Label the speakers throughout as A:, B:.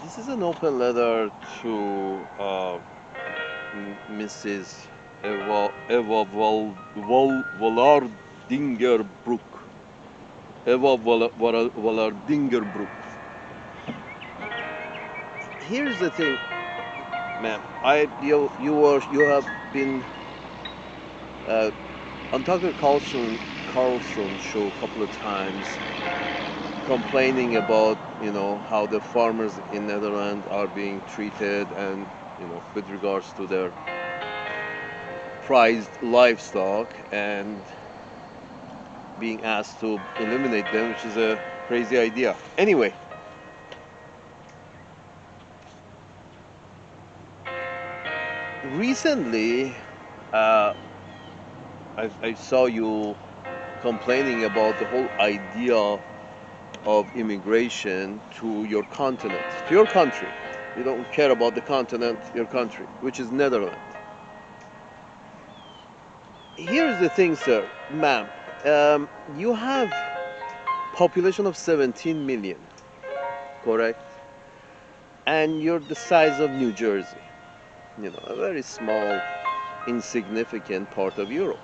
A: This is an open letter to Mrs. Eva Vlaardingerbroek. Vlaardingerbroek. Here's the thing, ma'am. You have been uh, on Tucker Carlson show a couple of times, complaining about how the farmers in Netherlands are being treated, and with regards to their prized livestock, and being asked to eliminate them, which is a crazy idea. Anyway, recently, uh, I saw you complaining about the whole idea of immigration to your continent, to your country. You don't care about the continent, your country, which is Netherlands. Here's the thing, sir, ma'am. You have population of 17 million, correct? And you're the size of New Jersey. A very small, insignificant part of Europe.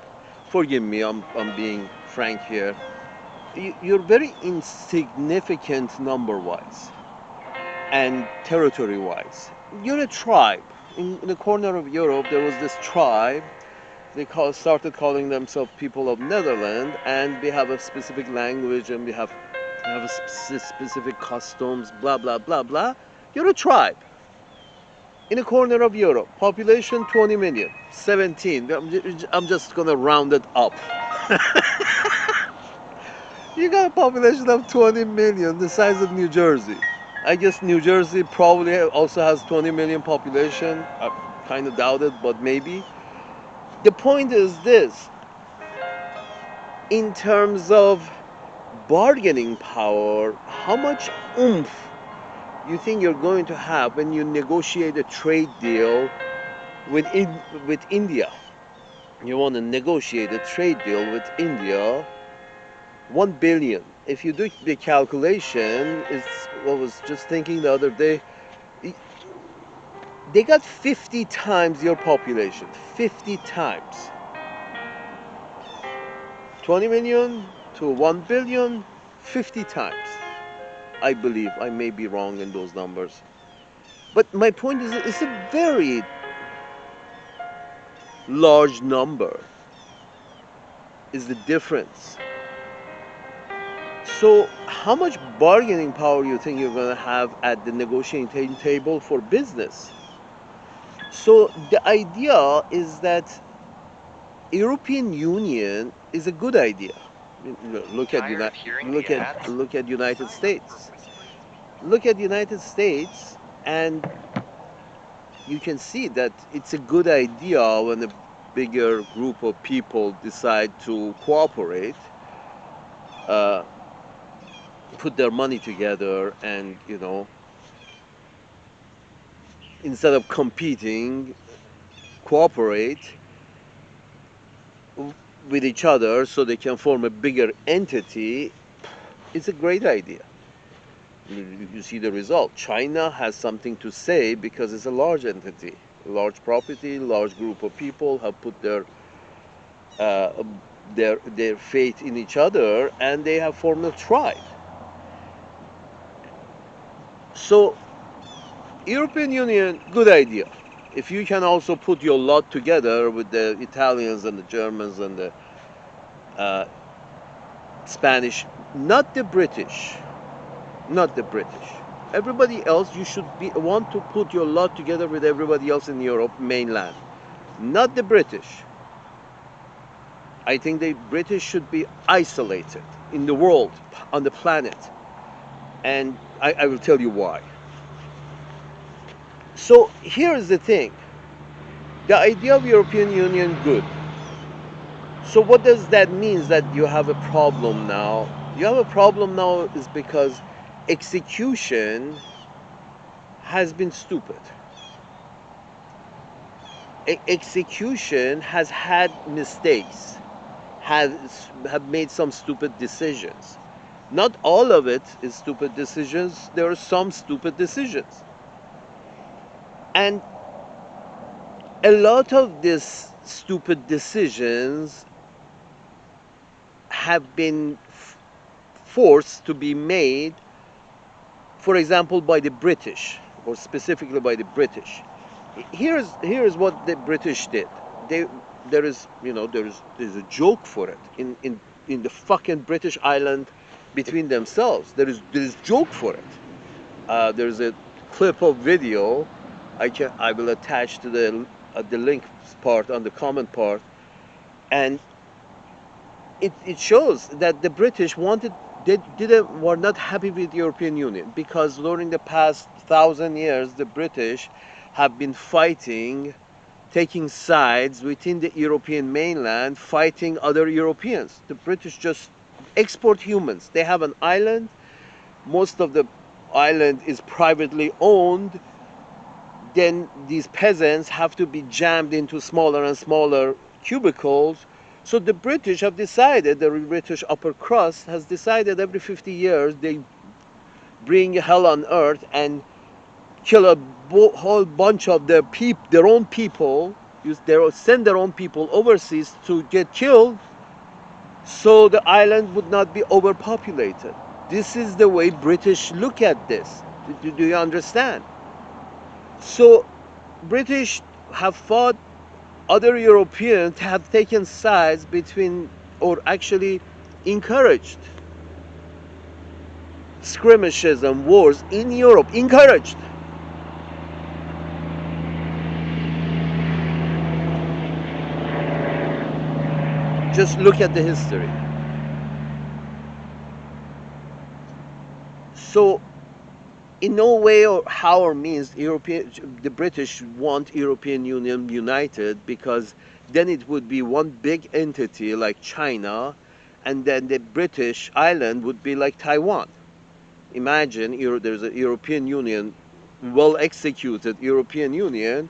A: Forgive me, I'm being frank here. You're very insignificant number-wise and territory-wise. You're a tribe. In the corner of Europe, there was this tribe. Started calling themselves people of Netherlands, and we have a specific language, and we have a specific customs, blah blah blah blah. You're a tribe in a corner of Europe. Population 20 million, 17. I'm just gonna round it up. You got a population of 20 million, the size of New Jersey. I guess New Jersey probably also has 20 million population. I kind of doubt it, but maybe. The point is this: in terms of bargaining power, how much oomph you think you're going to have when you negotiate a trade deal with India? You want to negotiate a trade deal with India, 1 billion. If you do the calculation, I was just thinking the other day, they got 50 times your population. 50 times. 20 million to 1 billion, 50 times. I believe. I may be wrong in those numbers. But my point is, it's a very large number, is the difference. So how much bargaining power you think you're going to have at the negotiating table for business? So the idea is that European Union is a good idea. Look at United States. Look at United States, and you can see that it's a good idea when a bigger group of people decide to cooperate, uh, put their money together, and instead of competing, cooperate with each other so they can form a bigger entity. It's a great idea. You see the result. China has something to say because it's a large entity, large property, large group of people have put uh, their faith in each other, and they have formed a tribe. So European Union, good idea. If you can also put your lot together with the Italians and the Germans and the uh, Spanish, not the British, not the British. Everybody else, you should want to put your lot together with everybody else in Europe mainland, not the British. I think the British should be isolated in the world, on the planet, and I will tell you why. So here is the thing: the idea of European Union, good. So what does that mean? That you have a problem now? You have a problem now is because execution has been stupid. Execution has had mistakes, have made some stupid decisions. Not all of it is stupid decisions. There are some stupid decisions. And a lot of these stupid decisions have been forced to be made, for example, by the British, or specifically by the British. Here's what the British did. They there is there's a joke for it in the fucking British island between themselves. There is joke for it. There's a clip of video. I will attach to the link part on the comment part, and it shows that the British were not happy with the European Union because during the past 1,000 years the British have been fighting, taking sides within the European mainland, fighting other Europeans. The British just export humans. They have an island. Most of the island is privately owned. Then these peasants have to be jammed into smaller and smaller cubicles. So the British have decided, the British upper crust has decided every 50 years they bring hell on earth and kill a whole bunch of their own people, send their own people overseas to get killed so the island would not be overpopulated. This is the way British look at this. Do you understand? So British have fought, other Europeans have taken sides between, or actually encouraged skirmishes and wars in Europe. Encouraged. Just look at the history. So in no way or how or means the British want European Union united, because then it would be one big entity like China, and then the British island would be like Taiwan. Imagine there's a European Union, well executed European Union.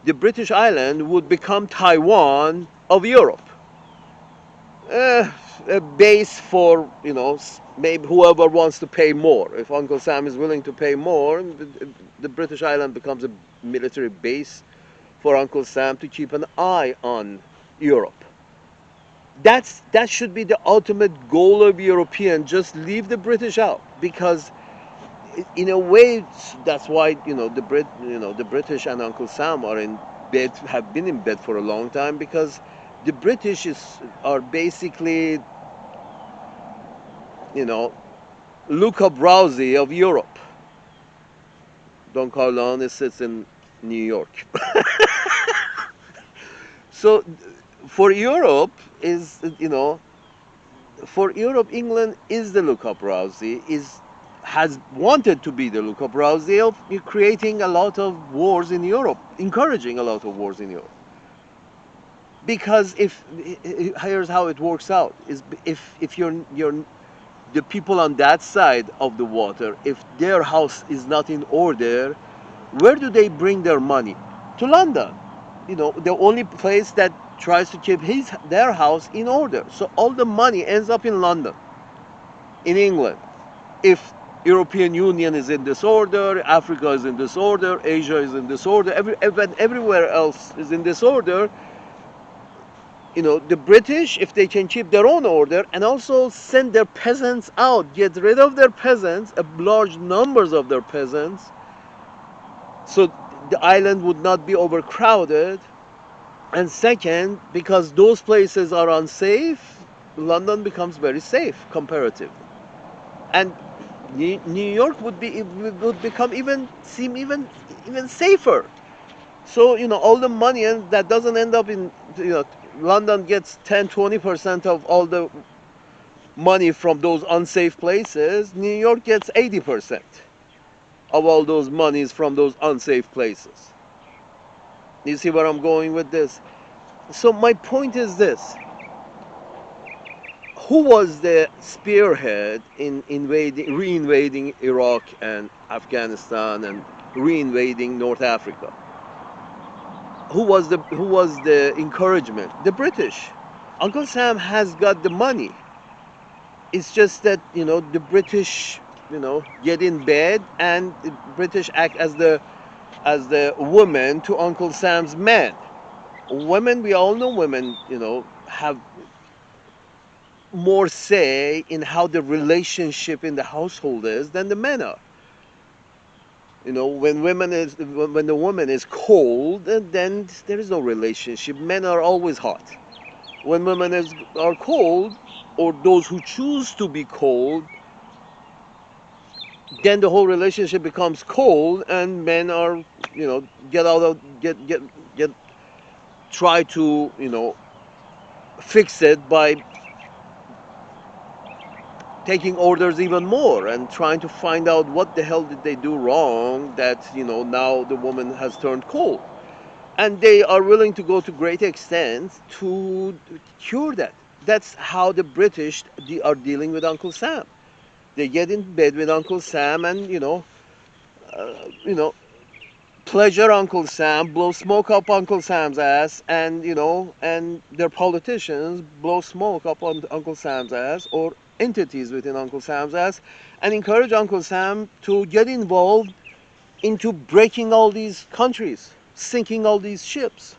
A: The British island would become Taiwan of Europe. A base for, maybe whoever wants to pay more. If Uncle Sam is willing to pay more, the British island becomes a military base for Uncle Sam to keep an eye on Europe. That should be the ultimate goal of European. Just leave the British out, because in a way that's why the British and Uncle Sam are in bed, have been in bed for a long time, because the British are basically, Luca Brasi of Europe. Don Corleone sits in New York. So for Europe England is the Luca Brasi, has wanted to be the Luca Brasi of creating a lot of wars in Europe, encouraging a lot of wars in Europe. Because here's how it works out: is if you're the people on that side of the water, if their house is not in order, where do they bring their money? To London. The only place that tries to keep their house in order. So all the money ends up in London, in England. If European Union is in disorder, Africa is in disorder, Asia is in disorder, everywhere else is in disorder, the British, if they can keep their own order and also send their peasants out, get rid of their peasants, large numbers of their peasants, so the island would not be overcrowded. And second, because those places are unsafe, London becomes very safe comparatively. And New York would become even safer. So all the money that doesn't end up in London gets 10-20% of all the money from those unsafe places. New York gets 80% of all those monies from those unsafe places. You see where I'm going with this? So my point is this: who was the spearhead in re-invading Iraq and Afghanistan and re-invading North Africa? Who was the encouragement? The British. Uncle Sam has got the money. It's just that the British get in bed, and the British act as the woman to Uncle Sam's men. Women, we all know women, have more say in how the relationship in the household is than the men are. When the woman is cold, then there is no relationship. Men are always hot. When are cold, or those who choose to be cold, then the whole relationship becomes cold, and men are, get out of get try to fix it by taking orders even more and trying to find out what the hell did they do wrong that now the woman has turned cold, and they are willing to go to great extents to cure that. That's how the British are dealing with Uncle Sam. They get in bed with Uncle Sam, and you know pleasure Uncle Sam, blow smoke up Uncle Sam's ass, and their politicians blow smoke up on Uncle Sam's ass, or entities within Uncle Sam's ass, and encourage Uncle Sam to get involved into breaking all these countries, sinking all these ships.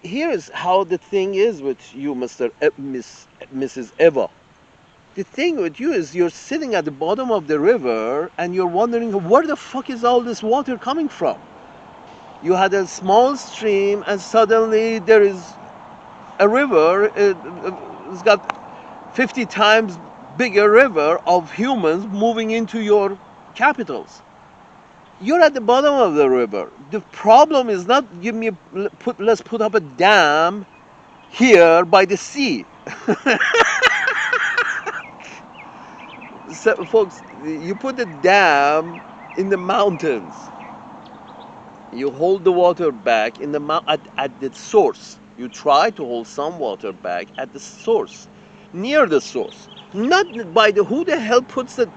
A: Here is how the thing is with you, Mrs. Eva. The thing with you is you're sitting at the bottom of the river and you're wondering, where the fuck is all this water coming from? You had a small stream and suddenly there is a river. It's got 50 times bigger river of humans moving into your capitals. You're at the bottom of the river. The problem is not let's put up a dam here by the sea. So, folks, you put a dam in the mountains. You hold the water back in the at the source. You try to hold some water back at the source, near the source. Not by the who the hell puts a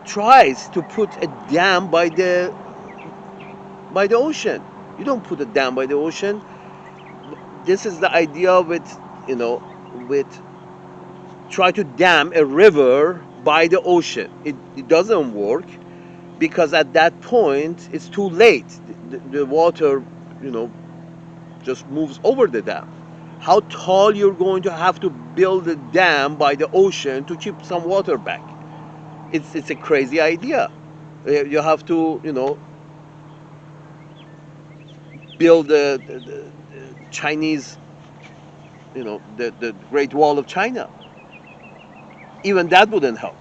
A: tries to put a dam by the ocean. You don't put a dam by the ocean. This is the idea with try to dam a river by the ocean. It doesn't work, because at that point it's too late. The water, just moves over the dam. How tall you're going to have to build a dam by the ocean to keep some water back? It's a crazy idea. You have to, build the Chinese, the Great Wall of China. Even that wouldn't help.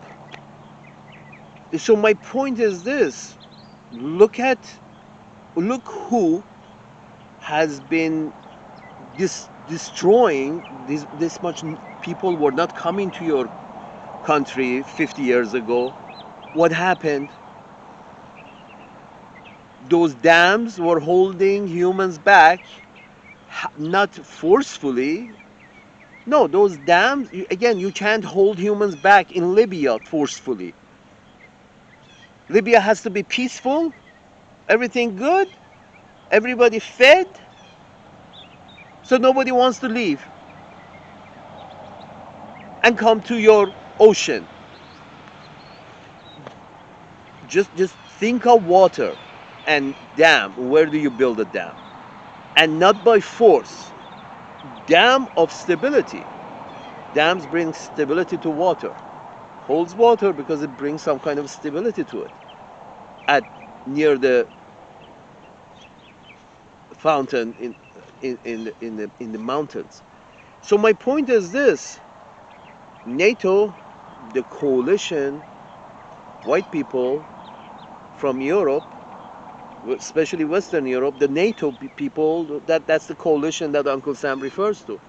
A: So my point is this: look who has been destroying this much. People were not coming to your country 50 years ago. What happened? Those dams were holding humans back, not forcefully. No, those dams, again, you can't hold humans back in Libya forcefully. Libya has to be peaceful, everything good, everybody fed, so nobody wants to leave and come to your ocean. Just think of water and dam. Where do you build a dam? And not by force. Dam of stability. Dams bring stability to water. Holds water because it brings some kind of stability to it. At near the fountain in the mountains. So my point is this: NATO, the coalition, white people from Europe, especially Western Europe, the NATO people, that's the coalition that Uncle Sam refers to.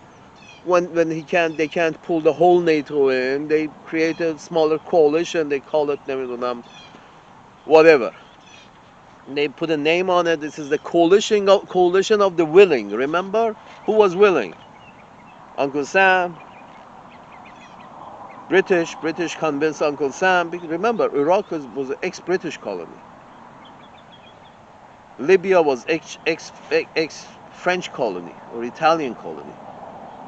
A: When they can't pull the whole NATO in, they create a smaller coalition. They call it whatever. And they put a name on it. This is the coalition of the willing. Remember who was willing? Uncle Sam. British convinced Uncle Sam. Remember, Iraq was an ex-British colony. Libya was ex-French colony or Italian colony.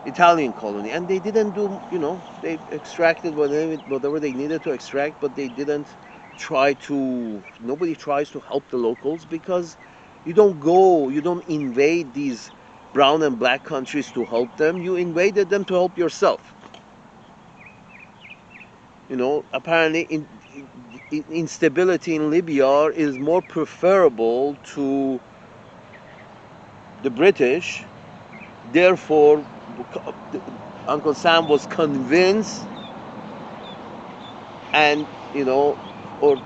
A: Italian colony, and they didn't do, they extracted whatever they needed to extract, but they didn't nobody tries to help the locals, because you don't invade these brown and black countries to help them. You invaded them to help yourself. Apparently, instability in Libya is more preferable to the British. Therefore, Uncle Sam was convinced, and or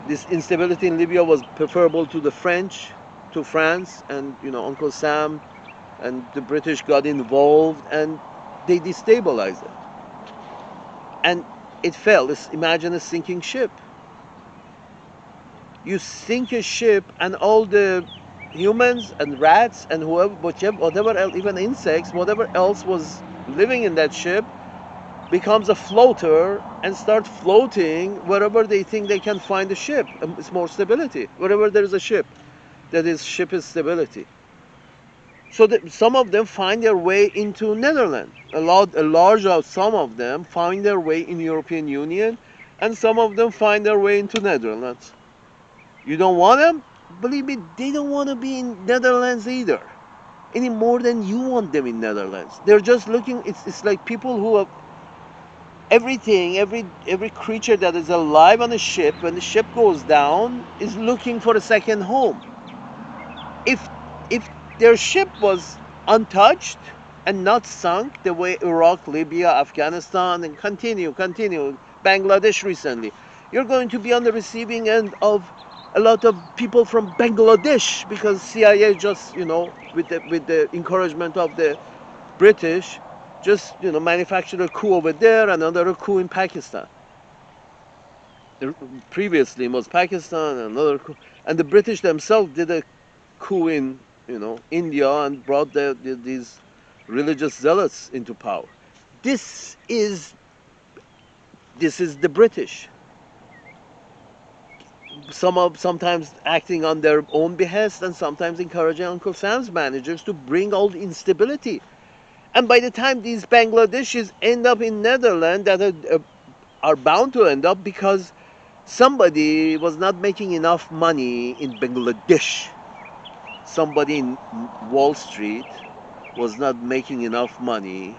A: this instability in Libya was preferable to the French, to France, and Uncle Sam and the British got involved, and they destabilized it, and it fell. Imagine a sinking ship. You sink a ship, and all the humans and rats and whatever else, even insects, whatever else was living in that ship, becomes a floater and start floating wherever they think they can find a ship. It's more stability. Wherever there is a ship, ship is stability. So that some of them find their way into Netherlands. Some of them find their way in European Union, and some of them find their way into Netherlands. You don't want them? Believe me, they don't want to be in Netherlands either, any more than you want them in Netherlands. They're just looking. It's like people who have everything, every creature that is alive on a ship, when the ship goes down, is looking for a second home. If their ship was untouched and not sunk the way Iraq, Libya, Afghanistan, and continue, Bangladesh recently, you're going to be on the receiving end of a lot of people from Bangladesh, because CIA just, with the encouragement of the British, just manufactured a coup over there, another coup in Pakistan. Previously it was Pakistan, another coup, and the British themselves did a coup in India, and brought these religious zealots into power. This is the British. Sometimes acting on their own behest, and sometimes encouraging Uncle Sam's managers to bring all the instability. And by the time these Bangladeshis end up in Netherlands, that are bound to end up, because somebody was not making enough money in Bangladesh. Somebody in Wall Street was not making enough money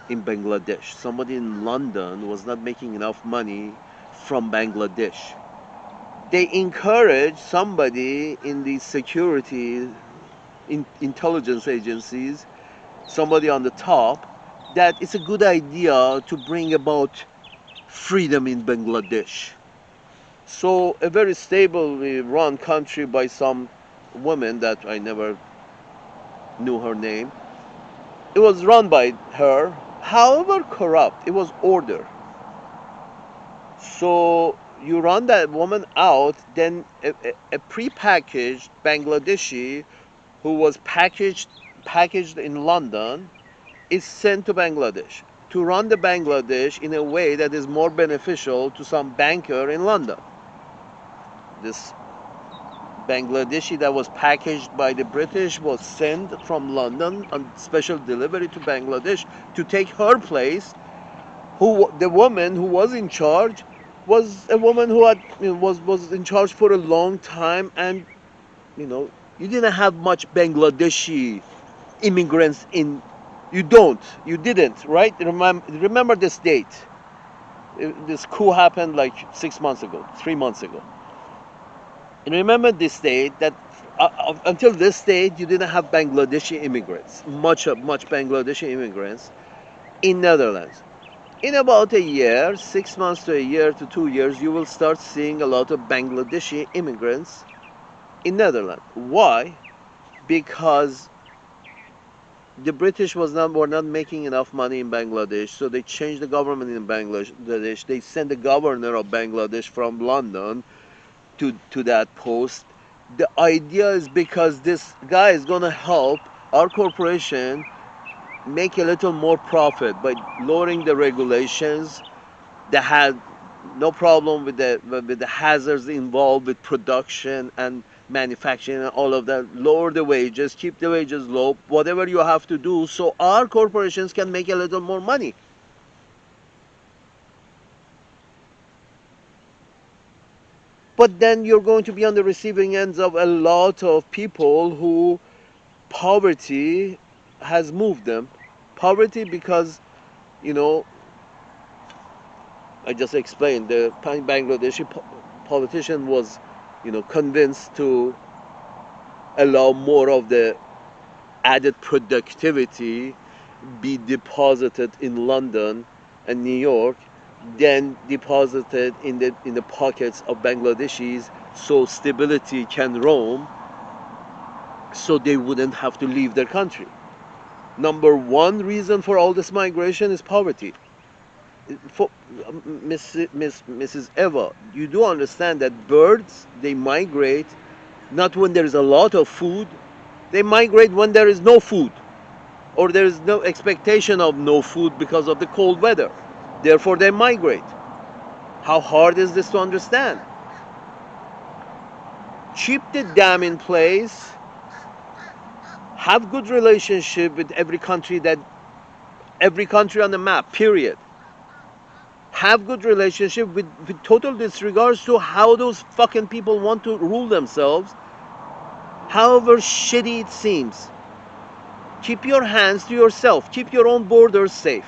A: in Bangladesh. Somebody in London was not making enough money from Bangladesh. They encourage somebody in the security intelligence agencies, somebody on the top, that it's a good idea to bring about freedom in Bangladesh. So a very stably run country by some woman that I never knew her name. It was run by her, however corrupt. It was order. So you run that woman out, then a prepackaged Bangladeshi who was packaged in London is sent to Bangladesh to run the Bangladesh in a way that is more beneficial to some banker in London. This Bangladeshi that was packaged by the British was sent from London on special delivery to Bangladesh to take her place. The woman who was in charge was a woman who was in charge for a long time, and you didn't have much Bangladeshi immigrants in. You didn't, right? Remember this date. This coup happened like 6 months ago, 3 months ago. And remember this date, that until this date you didn't have Bangladeshi immigrants, much Bangladeshi immigrants in Netherlands. In about a year, 6 months to a year to 2 years, you will start seeing a lot of Bangladeshi immigrants in Netherlands. Why? Because the British were not making enough money in Bangladesh, so they changed the government in Bangladesh. They sent the governor of Bangladesh from London to that post. The idea is because this guy is going to help our corporation make a little more profit by lowering the regulations. They had no problem with the hazards involved with production, and manufacturing and all of that, lower the wages, keep the wages low, whatever you have to do, so our corporations can make a little more money. But then you're going to be on the receiving ends of a lot of people who poverty has moved them. Poverty because, you know, I just explained, the Bangladeshi politician was, convinced to allow more of the added productivity be deposited in London and New York, then deposited in the pockets of Bangladeshis, so stability can roam, so they wouldn't have to leave their country. Number one reason for all this migration is poverty. For Mrs. Eva, you do understand that birds, they migrate not when there is a lot of food, they migrate when there is no food, or there is no expectation of no food because of the cold weather. Therefore, they migrate. How hard is this to understand? Keep the dam in place, have good relationship with every country on the map, period. Have good relationship with total disregards to how those fucking people want to rule themselves, however shitty it seems. Keep your hands to yourself. Keep your own borders safe.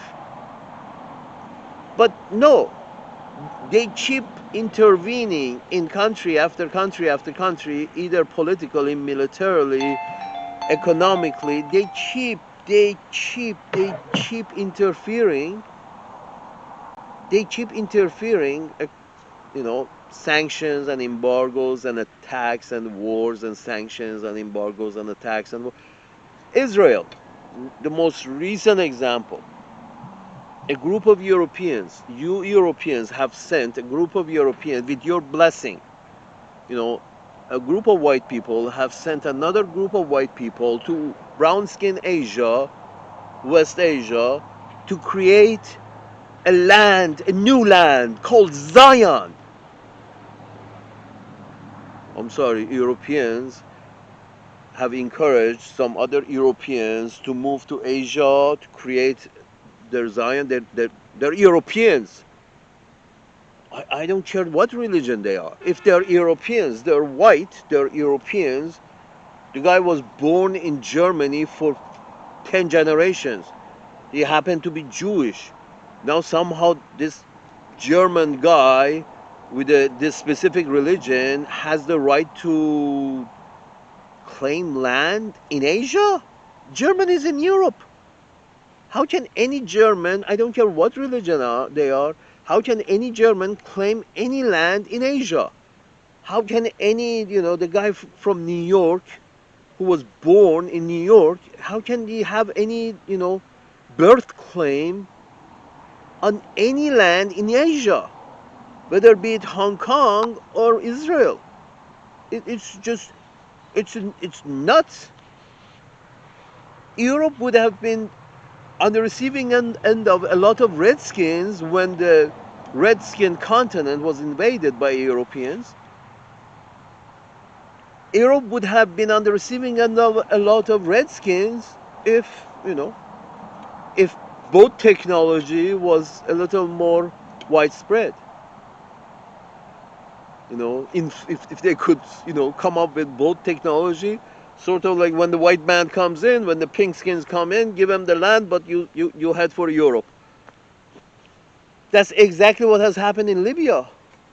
A: But no, they keep intervening in country after country after country, either politically, militarily, economically. They keep interfering. They keep interfering, sanctions and embargoes and attacks and wars and sanctions and embargoes and attacks and Israel, the most recent example. A group of Europeans, you Europeans have sent a group of Europeans with your blessing. A group of white people have sent another group of white people to brown skin Asia, West Asia, to create a new land called Zion. I'm sorry, Europeans have encouraged some other Europeans to move to Asia to create their Zion. They're Europeans. I don't care what religion they are. If they're Europeans, they're white, they're Europeans. The guy was born in Germany for 10 generations. He happened to be Jewish. Now somehow this German guy with this specific religion has the right to claim land in Asia? Germany is in Europe. How can any German, I don't care what religion they are, how can any German claim any land in Asia? How can any, the guy from New York who was born in New York, how can he have any, birth claim on any land in Asia, whether be it Hong Kong or Israel? It's just, it's nuts. Europe would have been on the receiving end of a lot of redskins when the redskin continent was invaded by Europeans. Europe would have been on the receiving end of a lot of redskins if, if boat technology was a little more widespread. If they could, come up with boat technology, sort of like when the white man comes in, when the pink skins come in, give them the land, but you head for Europe. That's exactly what has happened in Libya.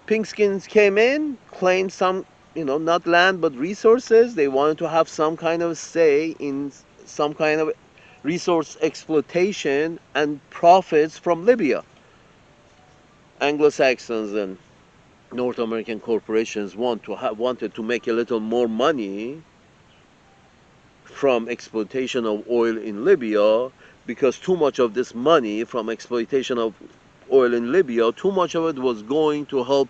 A: Pink skins came in, claimed some, not land but resources. They wanted to have some kind of say in some kind of resource exploitation and profits from Libya. Anglo-Saxons and North American corporations wanted to make a little more money from exploitation of oil in Libya, because too much of this money from exploitation of oil in Libya, too much of it was going to help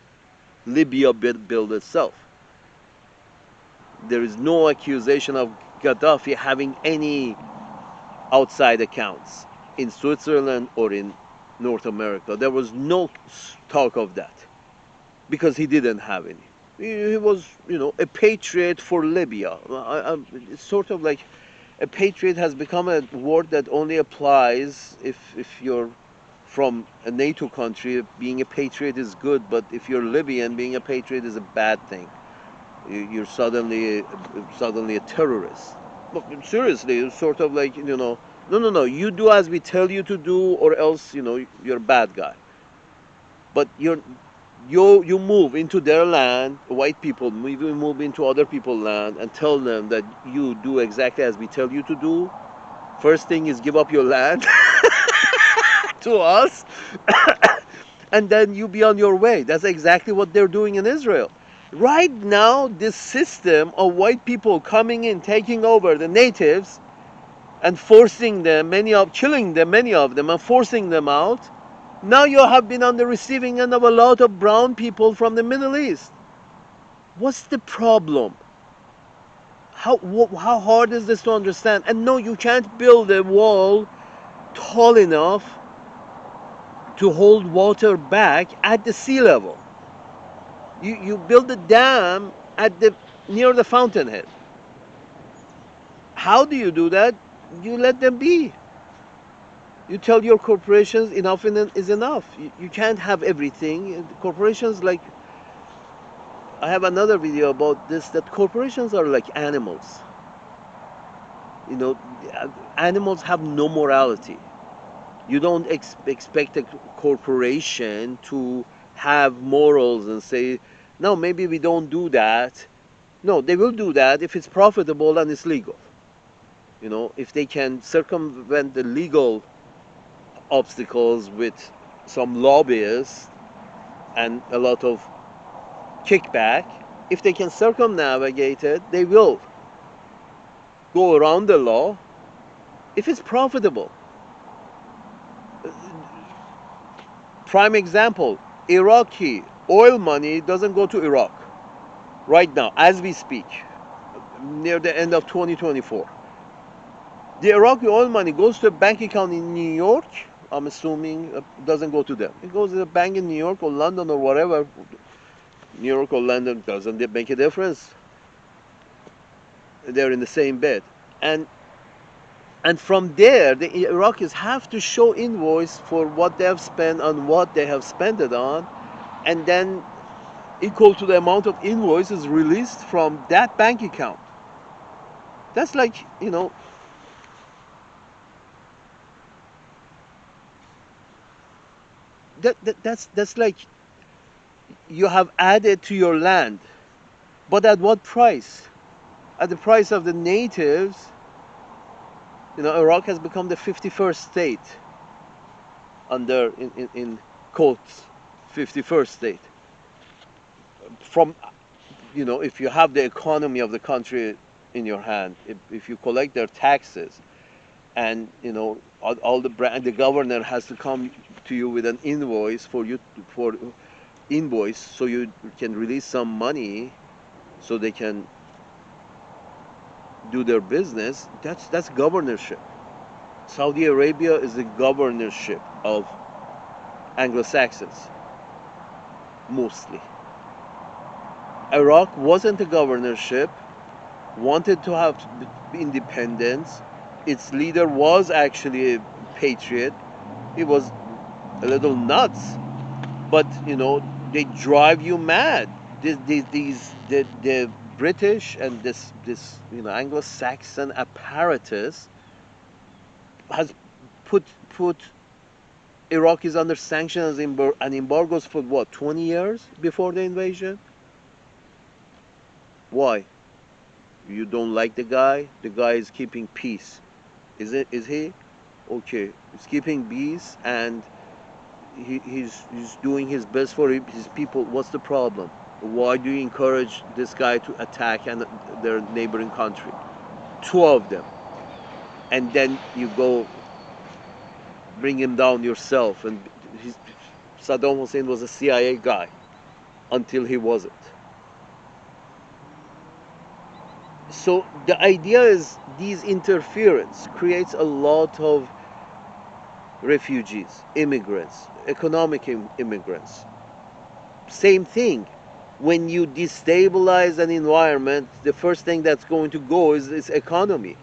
A: Libya build itself. There is no accusation of Gaddafi having any outside accounts in Switzerland or in North America. There was no talk of that because he didn't have any. He was, a patriot for Libya. It's sort of like a patriot has become a word that only applies if you're from a NATO country. Being a patriot is good, but if you're Libyan, being a patriot is a bad thing. You're suddenly a terrorist. But seriously, it's sort of like, no, no, no, you do as we tell you to do, or else, you're a bad guy. But you move into their land, white people move into other people's land and tell them that you do exactly as we tell you to do. First thing is give up your land to us, and then you be on your way. That's exactly what they're doing in Israel. Right now, this system of white people coming in, taking over the natives, and forcing them, killing them, many of them, and forcing them out. Now you have been on the receiving end of a lot of brown people from the Middle East. What's the problem? How hard is this to understand? And no, you can't build a wall tall enough to hold water back at the sea level. You build a dam near the fountainhead. How do you do that? You let them be. You tell your corporations enough is enough. You can't have everything. Corporations, like, I have another video about this, that corporations are like animals. You know, animals have no morality. You don't expect a corporation to have morals and say, no, maybe we don't do that. No, they will do that if it's profitable and it's legal. If they can circumvent the legal obstacles with some lobbyists and a lot of kickback, if they can circumnavigate it, they will go around the law if it's profitable. Prime example, Iraqi oil money doesn't go to Iraq right now, as we speak, near the end of 2024. The Iraqi oil money goes to a bank account in New York. I'm assuming it doesn't go to them. It goes to a bank in New York or London or whatever. New York or London doesn't make a difference. They're in the same bed. And from there, the Iraqis have to show invoice for what they have spent on what they have spent it on, and then equal to the amount of invoices released from that bank account. That's like, that's like you have added to your land, but at what price? At the price of the natives. Iraq has become the 51st state under, in quotes, 51st state. From, if you have the economy of the country in your hand, if you collect their taxes, and all the governor has to come to you with an invoice for invoice, so you can release some money so they can do their business. That's governorship. Saudi Arabia is the governorship of Anglo-Saxons, mostly. Iraq wasn't a governorship, wanted to have independence. Its leader was actually a patriot. He was a little nuts, but they drive you mad. The British and this Anglo-Saxon apparatus has put Iraqis under sanctions and embargoes for what, 20 years before the invasion? Why? You don't like the guy? The guy is keeping peace. Is he? Okay, he's keeping peace, and he's doing his best for his people. What's the problem? Why do you encourage this guy to attack their neighboring country? Two of them. And then you go bring him down yourself. And Saddam Hussein was a CIA guy until he wasn't. So the idea is these interference creates a lot of refugees, immigrants, economic immigrants. Same thing. When you destabilize an environment, the first thing that's going to go is its economy.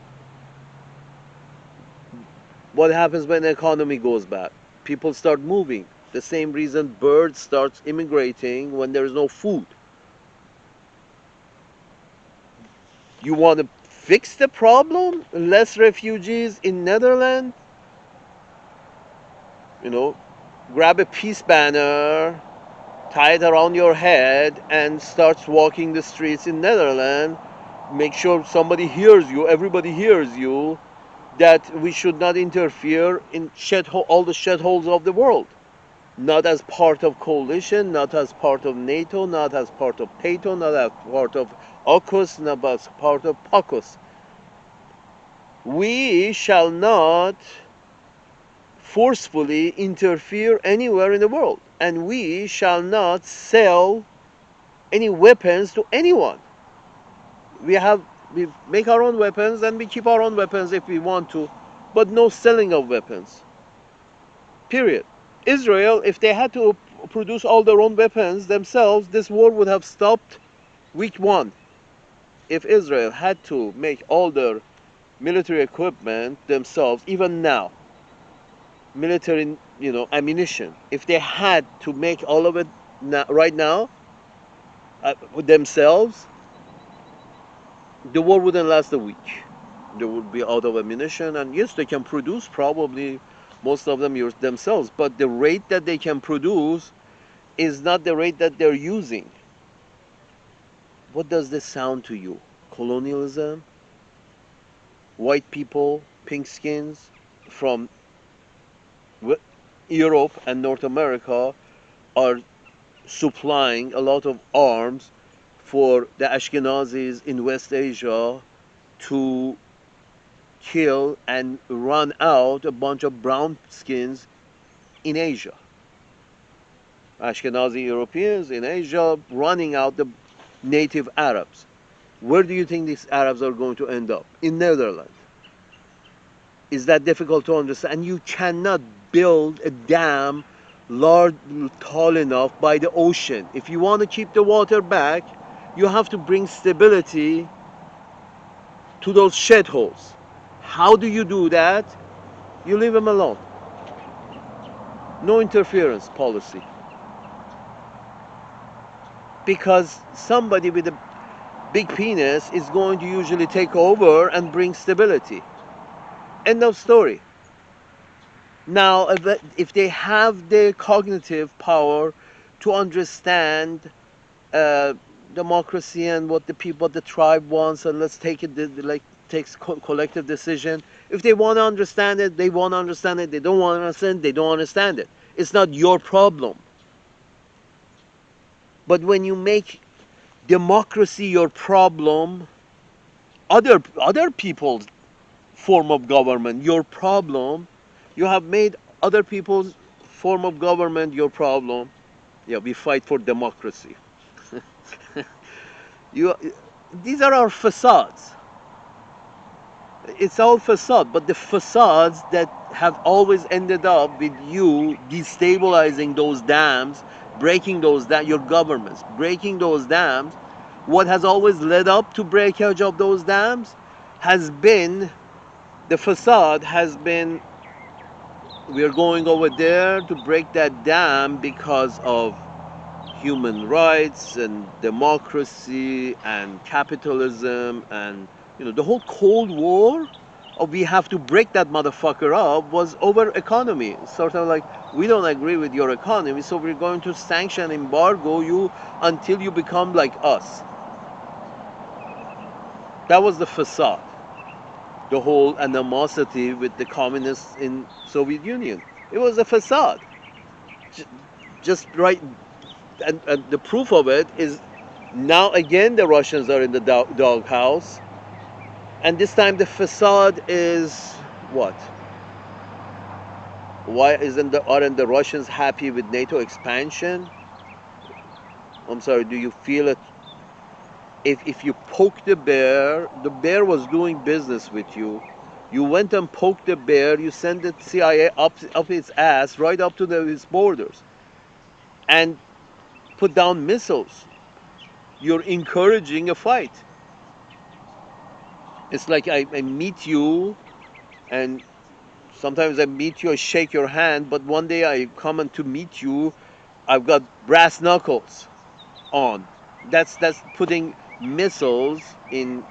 A: What happens when the economy goes bad? People start moving. The same reason birds start immigrating when there is no food. You want to fix the problem? Less refugees in Netherlands? You know, grab a peace banner, tie it around your head, and start walking the streets in Netherlands. Make sure somebody hears you, everybody hears you, that we should not interfere in all the shitholes of the world. Not as part of coalition, not as part of NATO, not as part of PATO, not as part of AUKUS, not as part of PACUS. We shall not forcefully interfere anywhere in the world, and we shall not sell any weapons to anyone. We make our own weapons and we keep our own weapons if we want to, but no selling of weapons. Period. Israel, if they had to produce all their own weapons themselves, this war would have stopped week one. If Israel had to make all their military equipment themselves, even now, military, ammunition, if they had to make all of it right now themselves, the war wouldn't last a week. They would be out of ammunition, and yes, they can produce probably most of them themselves, but the rate that they can produce is not the rate that they're using. What does this sound to you? Colonialism? White people, pink skins from Europe and North America are supplying a lot of arms for the Ashkenazis in West Asia to kill and run out a bunch of brown skins in Asia. Ashkenazi Europeans in Asia running out the native Arabs. Where do you think these Arabs are going to end up? In Netherlands. Is that difficult to understand? You cannot build a dam large, tall enough by the ocean. If you want to keep the water back, you have to bring stability to those shitholes. How do you do that? You leave them alone. No interference policy. Because somebody with a big penis is going to usually take over and bring stability. End of story. Now, if they have the cognitive power to understand democracy and what the tribe wants, and let's take it like takes collective decision. If they want to understand it, they want to understand it. They don't want to understand it, they don't understand it. It's not your problem. But when you make democracy your problem, other people's form of government your problem, you have made other people's form of government your problem. Yeah, we fight for democracy. you, these are our facades. It's all facade, but the facades that have always ended up with you destabilizing those dams, breaking those your governments, breaking those dams. What has always led up to breakage of those dams has been the facade has been we are going over there to break that dam because of human rights and democracy and capitalism and the whole Cold War of we have to break that motherfucker up was over economy. Sort of like we don't agree with your economy, so we're going to sanction, embargo you until you become like us. That was the facade. The whole animosity with the communists in Soviet Union. It was a facade. Just right, and the proof of it is now again the Russians are in the doghouse, and this time the facade is what? Why aren't the Russians happy with NATO expansion? I'm sorry, do you feel it? If you poke the bear was doing business with you. You went and poked the bear, you sent the CIA up its ass, right up to its borders, and put down missiles. You're encouraging a fight. It's like I meet you, and sometimes I meet you, I shake your hand, but one day I come in to meet you, I've got brass knuckles on. That's putting missiles in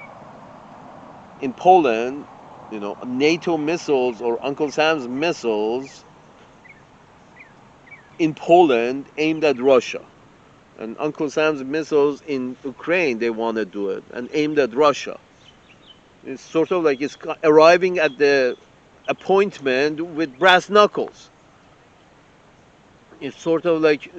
A: Poland, NATO missiles or Uncle Sam's missiles in Poland aimed at Russia. And Uncle Sam's missiles in Ukraine, they want to do it and aimed at Russia. It's sort of like it's arriving at the appointment with brass knuckles. It's sort of like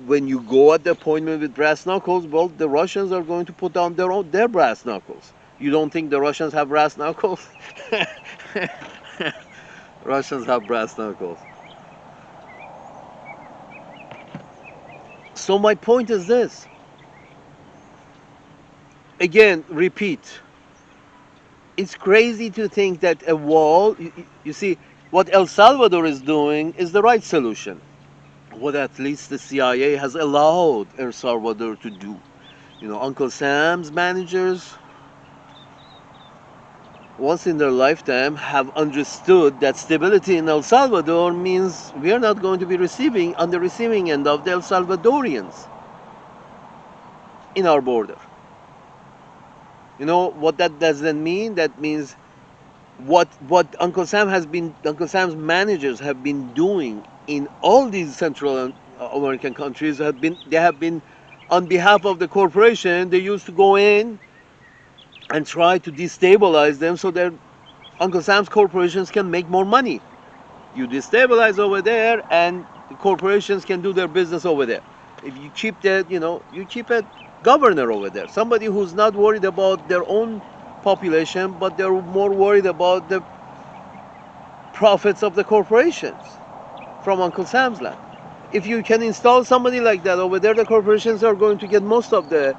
A: when you go at the appointment with brass knuckles, well, the Russians are going to put down their brass knuckles. You don't think the Russians have brass knuckles? Russians have brass knuckles. So my point is this. Again, repeat. It's crazy to think that a wall, you see, what El Salvador is doing is the right solution. What at least the CIA has allowed El Salvador to do. Uncle Sam's managers, once in their lifetime, have understood that stability in El Salvador means we are not going to be on the receiving end of the El Salvadorians in our border. You know what that doesn't mean? That means what Uncle Sam's managers have been doing in all these Central American countries they have been on behalf of the corporation. They used to go in and try to destabilize them so that Uncle Sam's corporations can make more money. You destabilize over there, and the corporations can do their business over there. If you keep you keep a governor over there, somebody who's not worried about their own population, but they're more worried about the profits of the corporations from Uncle Sam's land. If you can install somebody like that over there, the corporations are going to get most of the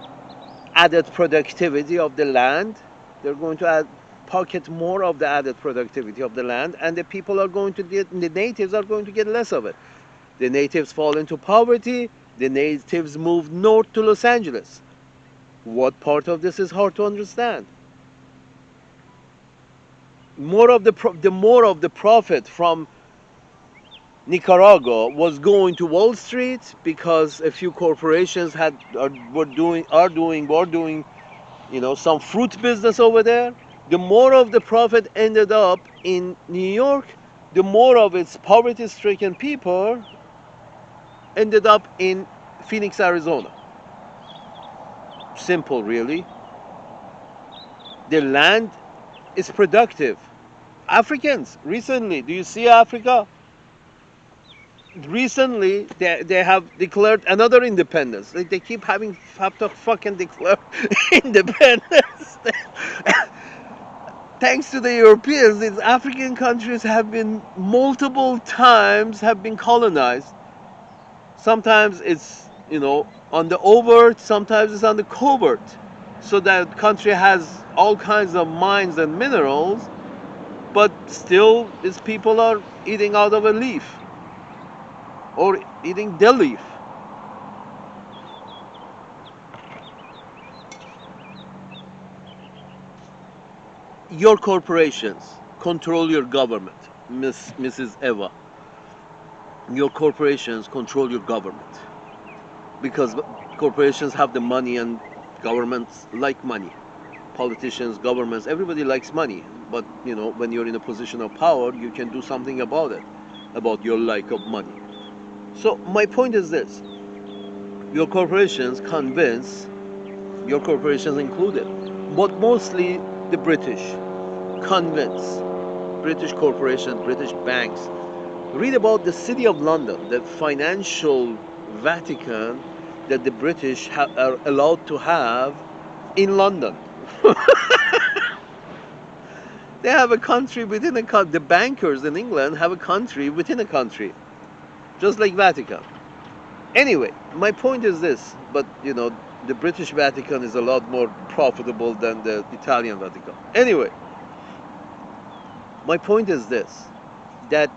A: added productivity of the land. They're going to pocket more of the added productivity of the land, and the people are going to get, the natives are going to get less of it. The natives fall into poverty. The natives move north to Los Angeles. What part of this is hard to understand? More of the profit from Nicaragua was going to Wall Street because a few corporations were doing some fruit business over there. The more of the profit ended up in New York, the more of its poverty-stricken people ended up in Phoenix, Arizona. Simple, really. The land is productive. Africans, recently, do you see Africa? Recently, they have declared another independence. They keep have to fucking declare independence. Thanks to the Europeans, these African countries have been multiple times have been colonized. Sometimes it's on the overt, sometimes it's on the covert. So that country has all kinds of mines and minerals, but still its people are eating out of a leaf or eating the leaf. Your corporations control your government, Mrs. Eva. Your corporations control your government because corporations have the money and governments like money. Politicians, governments, everybody likes money. But when you're in a position of power, you can do something about it, about your like of money. So my point is this: your corporations included, but mostly the convince British corporations, British banks. Read about the City of London, the financial Vatican that the British are allowed to have in London. They have a country within a country. The bankers in England have a country within a country, just like Vatican. Anyway, my point is this, but the British Vatican is a lot more profitable than the Italian Vatican. Anyway, my point is this, that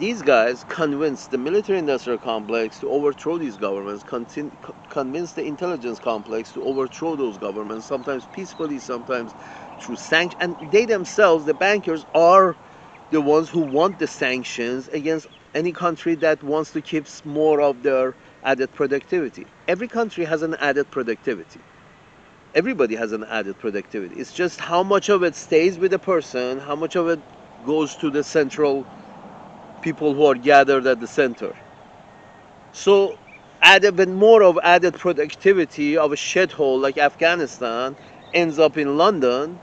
A: these guys convinced the military-industrial complex to overthrow these governments, convinced the intelligence complex to overthrow those governments, sometimes peacefully, sometimes through sanctions. And they themselves, the bankers, are the ones who want the sanctions against any country that wants to keep more of their added productivity. Every country has an added productivity. Everybody has an added productivity. It's just how much of it stays with the person, how much of it goes to the central people who are gathered at the center. So added, when more of added productivity of a shithole like Afghanistan ends up in London,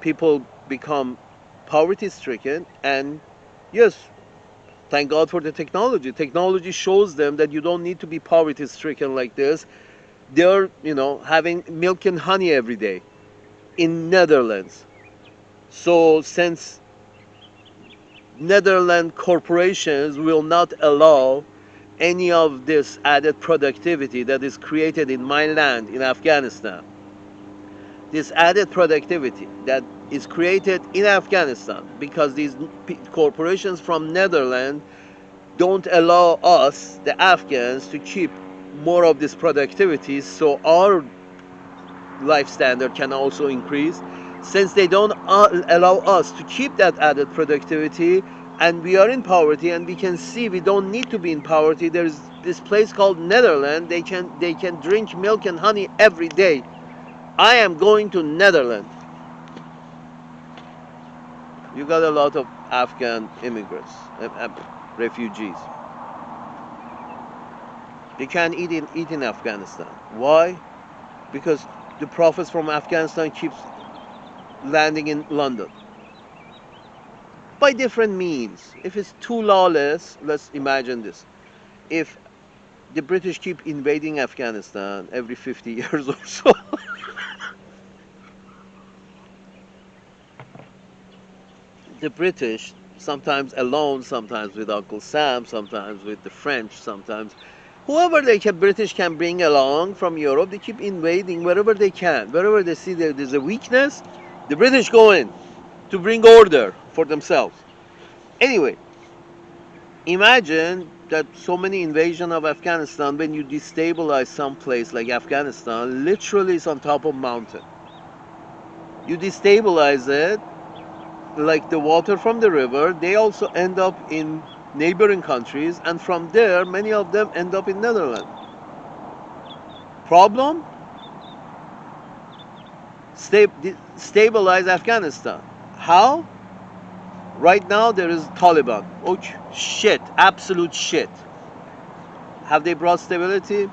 A: people become poverty stricken. And yes, thank God for the technology. Technology shows them that you don't need to be poverty stricken like this. They're, having milk and honey every day in Netherlands. So since Netherlands corporations will not allow any of this added productivity that is created in my land in Afghanistan, this added productivity that is created in Afghanistan because these corporations from Netherlands don't allow us, the Afghans, to keep more of this productivity, so our life standard can also increase. Since they don't allow us to keep that added productivity, and we are in poverty, and we can see we don't need to be in poverty. There's this place called Netherlands. They can drink milk and honey every day. I am going to Netherlands. You got a lot of Afghan immigrants, refugees. They can't eat in Afghanistan. Why? Because the profits from Afghanistan keeps landing in London. By different means. If it's too lawless, let's imagine this. If the British keep invading Afghanistan every 50 years or so, the British, sometimes alone, sometimes with Uncle Sam, sometimes with the French, sometimes whoever British can bring along from Europe, they keep invading wherever they can. Wherever they see there's a weakness, the British go in to bring order for themselves. Anyway, imagine that so many invasion of Afghanistan, when you destabilize some place like Afghanistan, literally it's on top of mountain. You destabilize it, like the water from the river, they also end up in neighboring countries, and from there, many of them end up in Netherlands. Problem? Stabilize Afghanistan. How? Right now there is Taliban. Oh shit, absolute shit. Have they brought stability?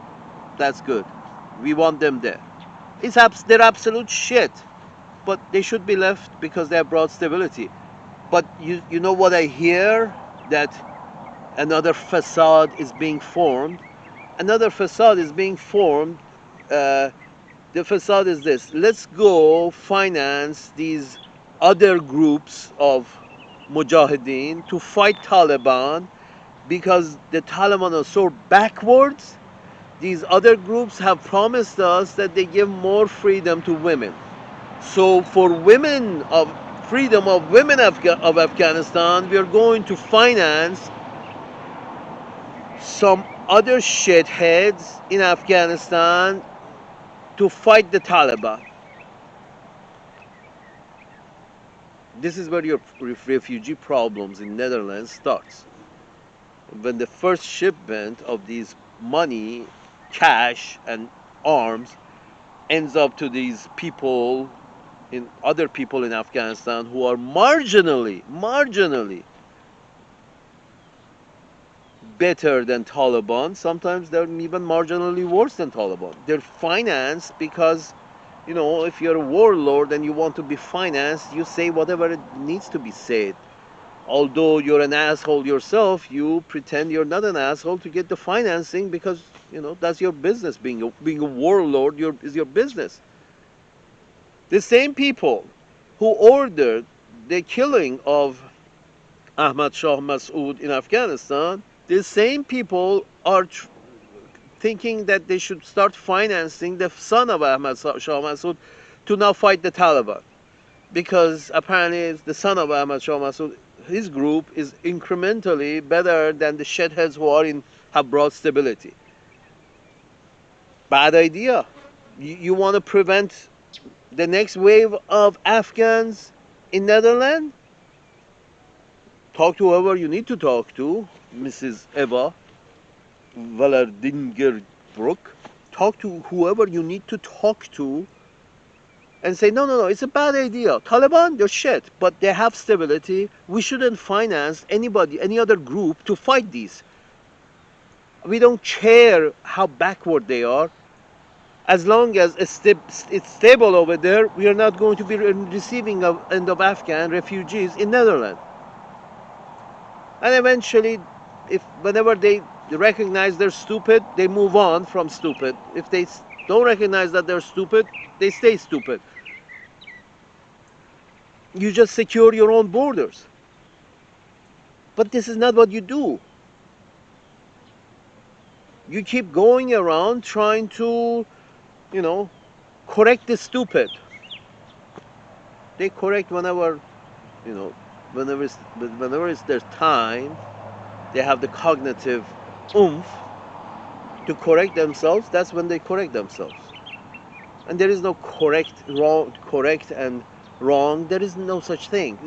A: That's good. We want them there. They're absolute shit, but they should be left because they have brought stability. But you know what I hear? That another facade is being formed. Another facade is being formed. The facade is this: let's go finance these other groups of mujahideen to fight Taliban, because the Taliban are so backwards. These other groups have promised us that they give more freedom to women. So for freedom of women of Afghanistan, we are going to finance some other shitheads in Afghanistan to fight the Taliban. This is where your refugee problems in Netherlands starts. When the first shipment of these money, cash, and arms ends up to these people, other people in Afghanistan who are marginally better than Taliban. Sometimes they're even marginally worse than Taliban. They're financed because, if you're a warlord and you want to be financed, you say whatever it needs to be said. Although you're an asshole yourself, you pretend you're not an asshole to get the financing, because, that's your business. Being a warlord is your business. The same people who ordered the killing of Ahmad Shah Massoud in Afghanistan, the same people are thinking that they should start financing the son of Ahmad Shah Massoud to now fight the Taliban. Because apparently the son of Ahmad Shah Massoud his group is incrementally better than the shitheads who have brought stability. Bad idea. You want to prevent the next wave of Afghans in Netherlands? Talk to whoever you need to talk to, Mrs. Eva Vlaardingerbroek. Talk to whoever you need to talk to and say, no, no, no, it's a bad idea. Taliban, they're shit, but they have stability. We shouldn't finance anybody, any other group to fight these. We don't care how backward they are. As long as it's stable over there, we are not going to be receiving of end of Afghan refugees in Netherlands. And eventually, if whenever they recognize they're stupid, they move on from stupid. If they don't recognize that they're stupid, they stay stupid. You just secure your own borders. But this is not what you do. You keep going around trying to, you know, correct the stupid. They correct whenever, you know, whenever it's their time, they have the cognitive oomph to correct themselves. That's when they correct themselves. And there is no correct and wrong. There is no such thing.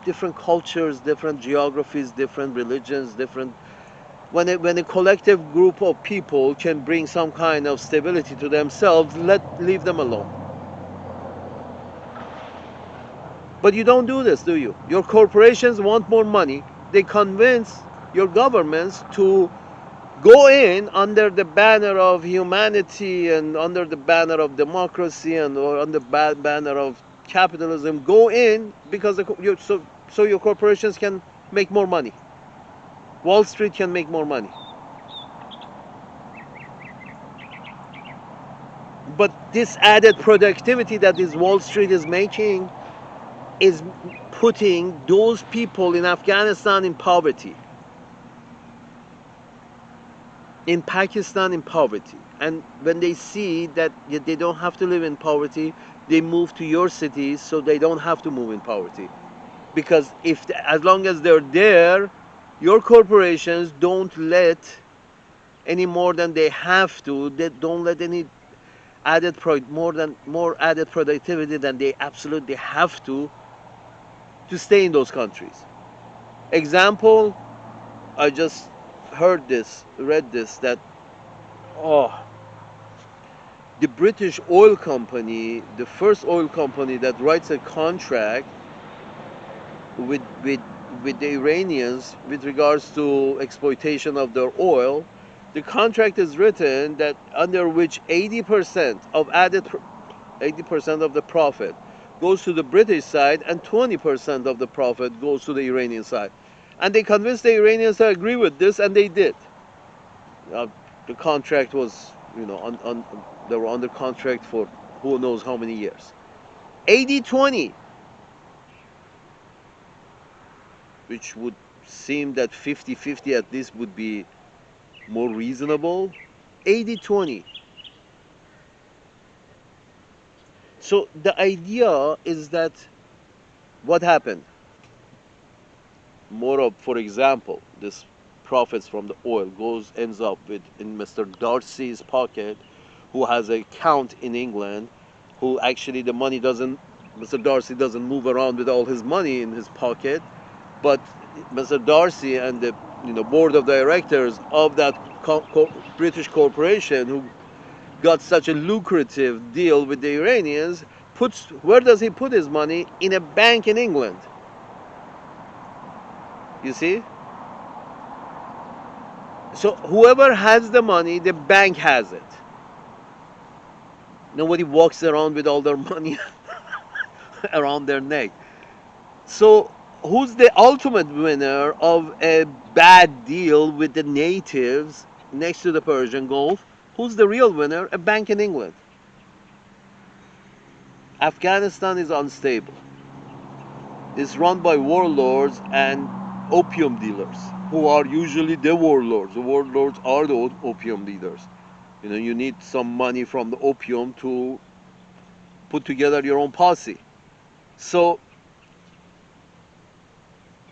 A: Different cultures, different geographies, different religions, different. When a collective group of people can bring some kind of stability to themselves, leave them alone. But you don't do this, do you? Your corporations want more money. They convince your governments to go in under the banner of humanity and under the banner of democracy and or under the banner of capitalism. Go in because so your corporations can make more money. Wall Street can make more money. But this added productivity that is Wall Street is making is putting those people in Afghanistan in poverty, in Pakistan in poverty. And when they see that they don't have to live in poverty, they move to your cities so they don't have to move in poverty. Because as long as they're there, your corporations don't let any more than they have to. They don't let any more added productivity than they absolutely have to stay in those countries. Example, I just read this, that oh, the British oil company, the first oil company that writes a contract with the Iranians with regards to exploitation of their oil, the contract is written that under which 80% of 80% of the profit goes to the British side and 20% of the profit goes to the Iranian side. And they convinced the Iranians to agree with this, and they did. The contract was, they were under contract for who knows how many years. 80-20, which would seem that 50-50 at least would be more reasonable. 80-20. So the idea is that what happened? More of, for example, this profits from the oil ends up in Mr. Darcy's pocket, who has an account in England, who actually the money doesn't, Mr. Darcy doesn't move around with all his money in his pocket, but Mr. Darcy and the board of directors of that British corporation who got such a lucrative deal with the Iranians where does he put his money? In a bank in England. You see? So whoever has the money, the bank has it. Nobody walks around with all their money around their neck. So who's the ultimate winner of a bad deal with the natives next to the Persian Gulf? Who's the real winner? A bank in England. Afghanistan is unstable. It's run by warlords and opium dealers, who are usually the warlords. The warlords are the opium dealers. You need some money from the opium to put together your own posse. So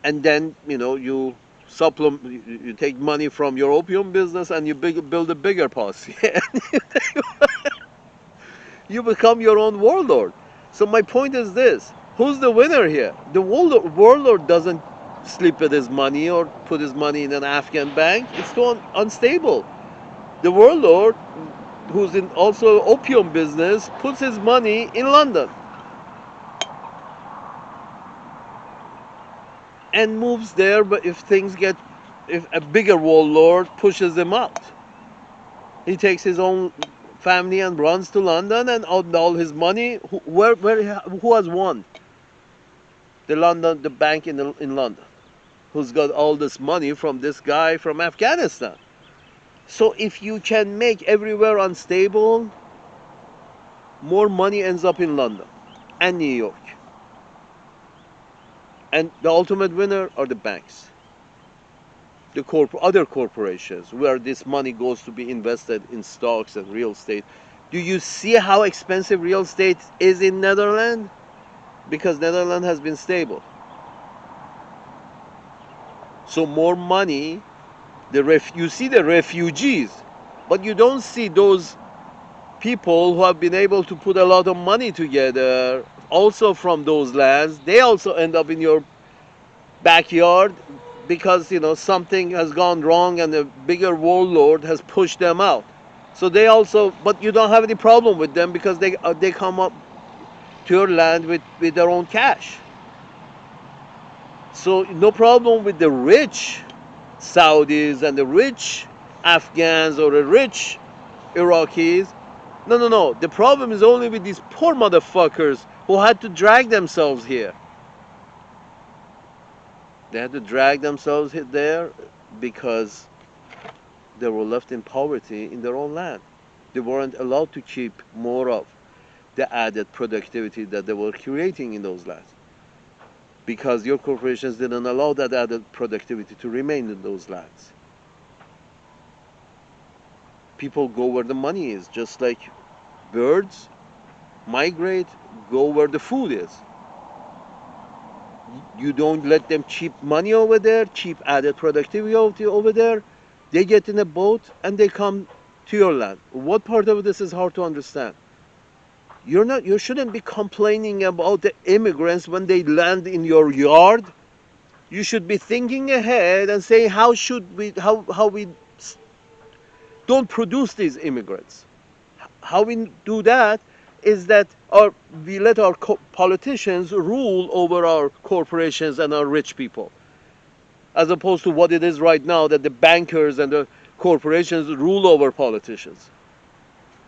A: and then you supplement, you take money from your opium business and you build a bigger posse. You become your own warlord. So my point is this: who's the winner here? The warlord doesn't sleep with his money or put his money in an Afghan bank. It's too unstable. The warlord, who's in also opium business, puts his money in London and moves there. But if a bigger warlord pushes him out, he takes his own family and runs to London, and all his money. Who has won? The bank in London, who's got all this money from this guy from Afghanistan. So if you can make everywhere unstable, more money ends up in London and New York. And the ultimate winner are the banks, the other corporations, where this money goes to be invested in stocks and real estate. Do you see how expensive real estate is in Netherlands? Because Netherlands has been stable. So more money, you see the refugees, but you don't see those people who have been able to put a lot of money together also from those lands. They also end up in your backyard because something has gone wrong and a bigger warlord has pushed them out. So they also, but you don't have any problem with them because they come up to your land with their own cash. So no problem with the rich Saudis and the rich Afghans or the rich Iraqis. No, no, no. The problem is only with these poor motherfuckers who had to drag themselves here. They had to drag themselves there because they were left in poverty in their own land. They weren't allowed to keep more of the added productivity that they were creating in those lands, because your corporations didn't allow that added productivity to remain in those lands. People go where the money is, just like birds migrate, go where the food is. You don't let them cheap money over there, cheap added productivity over there. They get in a boat and they come to your land. What part of this is hard to understand? You shouldn't be complaining about the immigrants when they land in your yard. You should be thinking ahead and saying how we don't produce these immigrants. How we do that is that we let our politicians rule over our corporations and our rich people, as opposed to what it is right now, that the bankers and the corporations rule over politicians,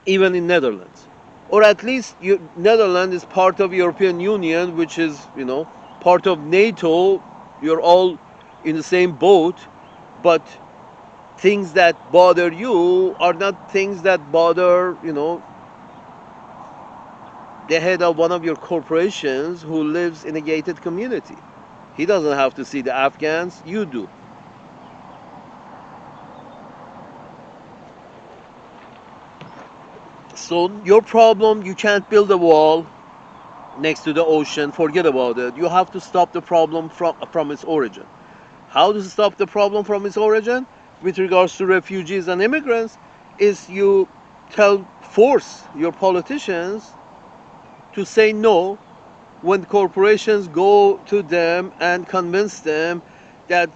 A: even in Netherlands. Or at least Netherlands is part of European Union, which is part of NATO. You're all in the same boat, but things that bother you are not things that bother the head of one of your corporations who lives in a gated community. He doesn't have to see the Afghans, you do. So your problem, you can't build a wall next to the ocean, forget about it. You have to stop the problem from its origin. How to stop the problem from its origin with regards to refugees and immigrants is you force your politicians to say no when corporations go to them and convince them that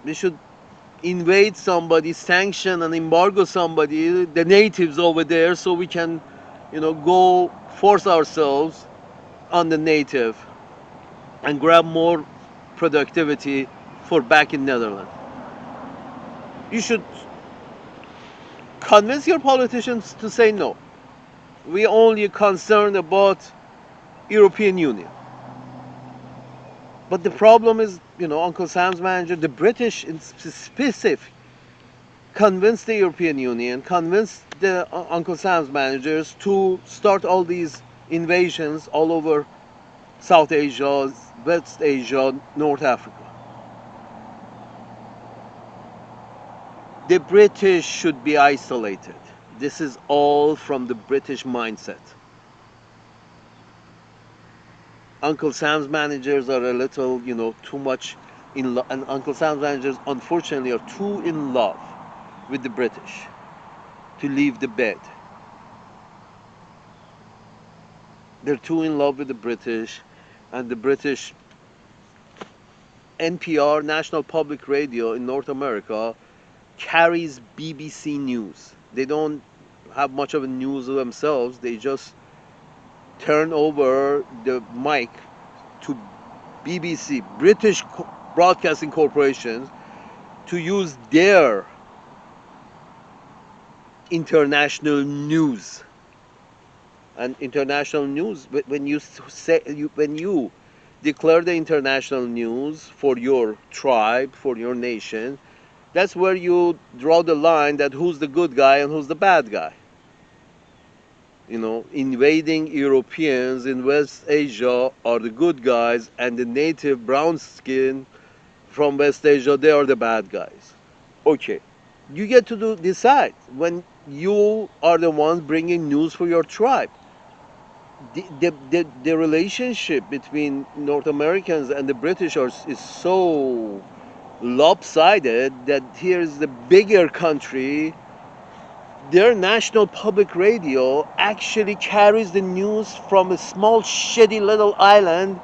A: we should invade somebody, sanction and embargo somebody, the natives over there, so we can go force ourselves on the native and grab more productivity for back in Netherlands. You should convince your politicians to say no. We only concerned about European Union. But the problem is, Uncle Sam's manager, the British in specific, convinced the European Union, convinced the Uncle Sam's managers to start all these invasions all over South Asia, West Asia, North Africa. The British should be isolated. This is all from the British mindset. Uncle Sam's managers are a little, too much in love, and Uncle Sam's managers, unfortunately, are too in love with the British to leave the bed. They're too in love with the British, and the British NPR, National Public Radio in North America, carries BBC News. They don't have much of a news themselves. They just turn over the mic to BBC, British Broadcasting Corporation, to use their international news. And international news, when you say when you declare the international news for your tribe, for your nation, that's where you draw the line that who's the good guy and who's the bad guy. Invading Europeans in West Asia are the good guys, and the native brown skin from West Asia, they are the bad guys. Okay, you get to decide when you are the ones bringing news for your tribe. The relationship between North Americans and the British is so lopsided that here's the bigger country. Their national public radio actually carries the news from a small shitty little island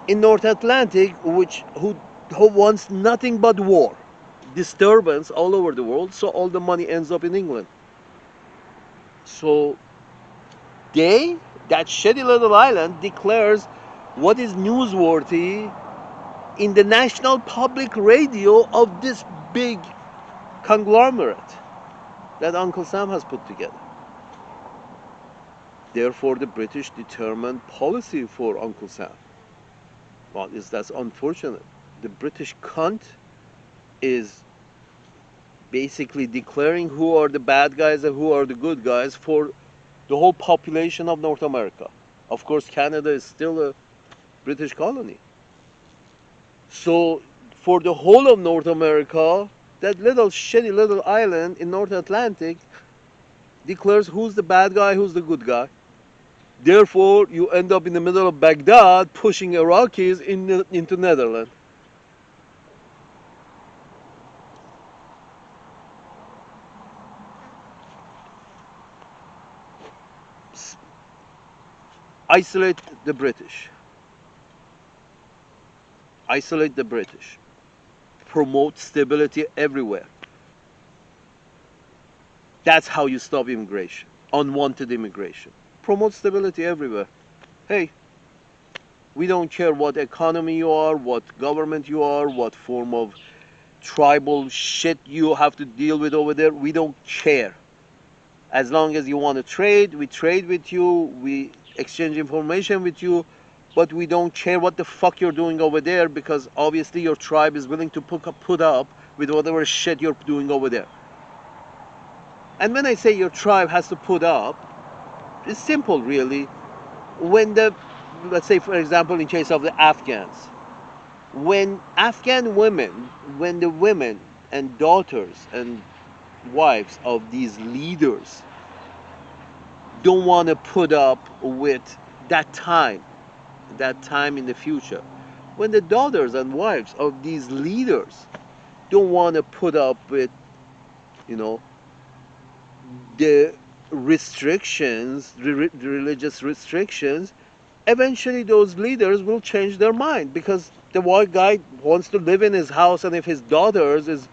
A: in North Atlantic, who wants nothing but war, disturbance all over the world. So all the money ends up in England. So they, that shitty little island, declares what is newsworthy in the national public radio of this big conglomerate that Uncle Sam has put together. Therefore, the British determined policy for Uncle Sam. Well, that's unfortunate. The British cunt is basically declaring who are the bad guys and who are the good guys for the whole population of North America. Of course, Canada is still a British colony. So, for the whole of North America, that little shitty little island in North Atlantic declares who's the bad guy, who's the good guy. Therefore, you end up in the middle of Baghdad pushing Iraqis into Netherlands. Isolate the British. Isolate the British. Promote stability everywhere. That's how you stop immigration. Unwanted immigration. Promote stability everywhere. Hey, we don't care what economy you are, what government you are, what form of tribal shit you have to deal with over there. We don't care. As long as you want to trade, we trade with you, we exchange information with you, but we don't care what the fuck you're doing over there, because obviously your tribe is willing to put up with whatever shit you're doing over there. And when I say your tribe has to put up, it's simple really. Let's say for example in case of the Afghans, when the women and daughters and wives of these leaders don't want to put up with that time in the future, when the daughters and wives of these leaders don't want to put up with, the restrictions, the religious restrictions, eventually those leaders will change their mind, because the white guy wants to live in his house, and if his daughters is,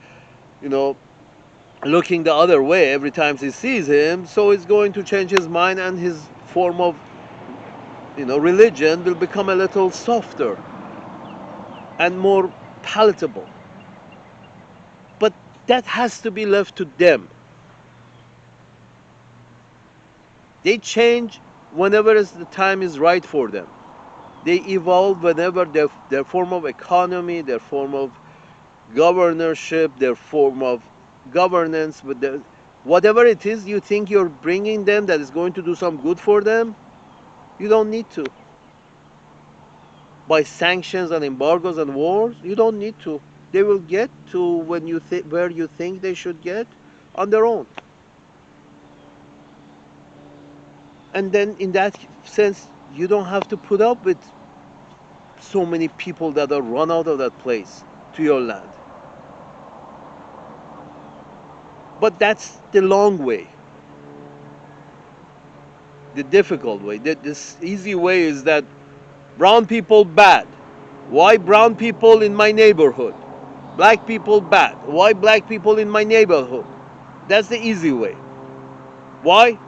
A: looking the other way every time he sees him, so he's going to change his mind, and his form of, religion will become a little softer and more palatable. But that has to be left to them. They change whenever the time is right for them. They evolve whenever their form of economy, their form of governorship, their form of governance, whatever it is you think you're bringing them that is going to do some good for them, you don't need to. By sanctions and embargoes and wars, you don't need to. They will get to where you think they should get on their own. And then in that sense, You don't have to put up with so many people that are run out of that place to your land. But that's the long way, the difficult way. This easy way is that brown people bad. Why brown people in my neighborhood? Black people bad. Why black people in my neighborhood? That's the easy way. Why?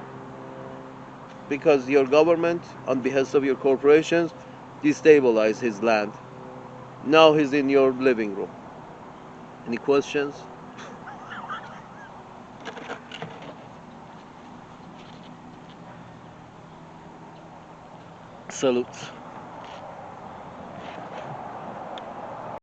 A: Because your government, on behest of your corporations, destabilize his land. Now he's in your living room. Any questions? Salute.